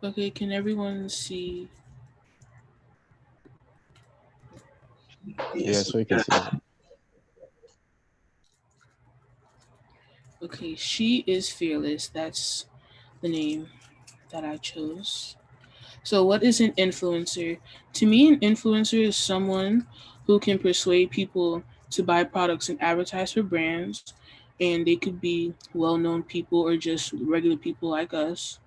Okay, can everyone see? Yes, Yes. we can see. Okay, she is fearless. That's the name that I chose. So, what is an influencer? To me, an influencer is someone who can persuade people to buy products and advertise for brands, and they could be well known people or just regular people like us.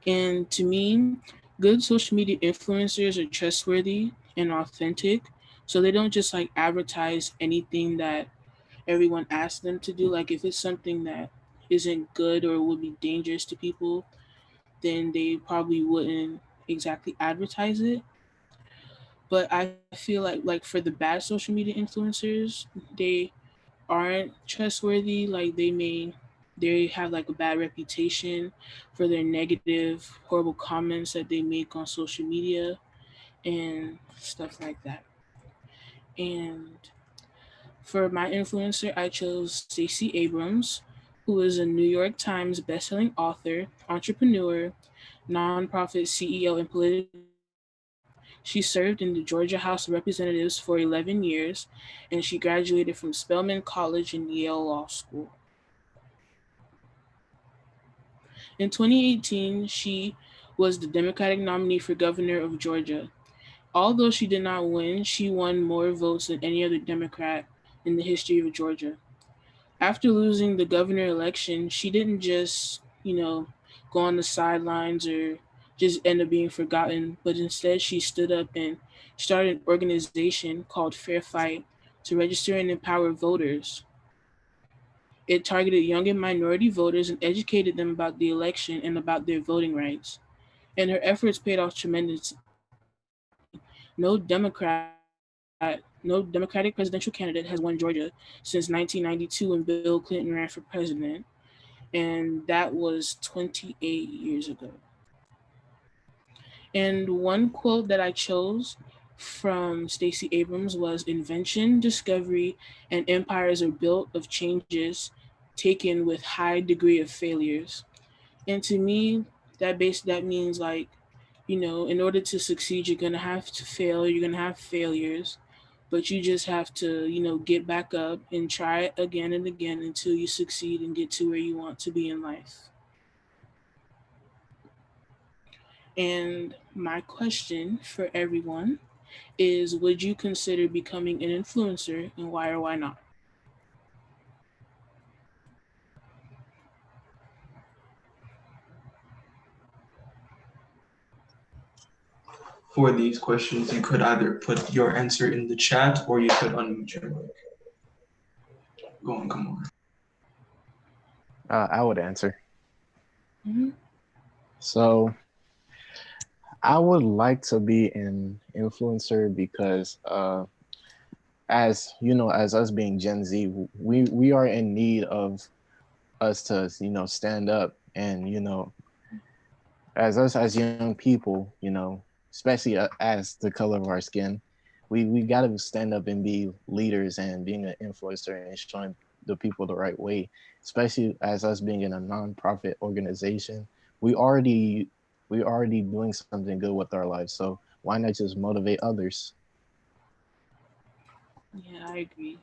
And to me, good social media influencers are trustworthy and authentic. So they don't just like advertise anything that everyone asks them to do. Like if it's something that isn't good or would be dangerous to people, then they probably wouldn't exactly advertise it. But I feel like for the bad social media influencers, they aren't trustworthy. Like they have like a bad reputation for their negative, horrible comments that they make on social media and stuff like that. And for my influencer, I chose Stacey Abrams, who is a New York Times bestselling author, entrepreneur, nonprofit CEO, and political activist. She served in the Georgia House of Representatives for 11 years, and she graduated from Spelman College and Yale Law School. In 2018, she was the Democratic nominee for governor of Georgia. Although she did not win, she won more votes than any other Democrat in the history of Georgia. After losing the governor election, she didn't just, go on the sidelines or just end up being forgotten, but instead she stood up and started an organization called Fair Fight to register and empower voters. It targeted young and minority voters and educated them about the election and about their voting rights. And her efforts paid off tremendously. No Democratic presidential candidate has won Georgia since 1992 when Bill Clinton ran for president, and that was 28 years ago. And one quote that I chose from Stacey Abrams was invention, discovery, and empires are built of changes taken with high degree of failures. And to me, that means like, in order to succeed, you're gonna have to fail, you're gonna have failures, but you just have to, get back up and try it again and again until you succeed and get to where you want to be in life. And my question for everyone is, would you consider becoming an influencer and why or why not? For these questions, you could either put your answer in the chat or you could unmute your mic. Go on, come on. I would answer. Mm-hmm. So I would like to be an influencer because, as you know, as us being Gen Z, we are in need of us to stand up and as us as young people, especially as the color of our skin, we got to stand up and be leaders and being an influencer and showing the people the right way. Especially as us being in a nonprofit organization, we already doing something good with our lives. So why not just motivate others? Yeah, I agree.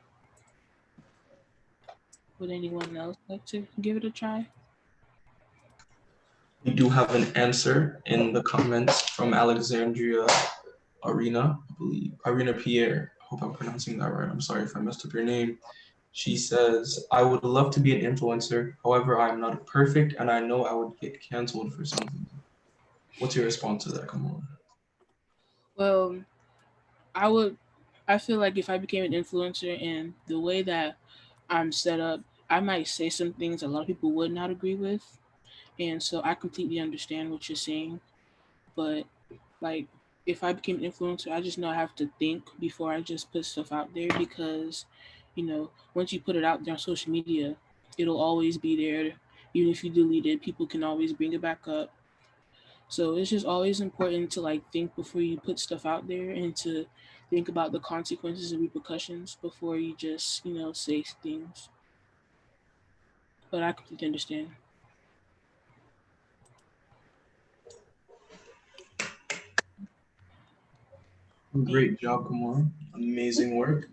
Would anyone else like to give it a try? We do have an answer in the comments from Alexandria Arena, I believe. Arena Pierre. I hope I'm pronouncing that right. I'm sorry if I messed up your name. She says, I would love to be an influencer. However, I am not perfect and I know I would get canceled for something. What's your response to that? Come on. Well, I would. I feel like if I became an influencer and the way that I'm set up, I might say some things a lot of people would not agree with, and so I completely understand what you're saying. But like, if I became an influencer, I just know I have to think before I just put stuff out there because, once you put it out there on social media, it'll always be there. Even if you delete it, people can always bring it back up. So it's just always important to like think before you put stuff out there and to think about the consequences and repercussions before you just, say things. But I completely understand. Great job, Kimorah. Amazing work.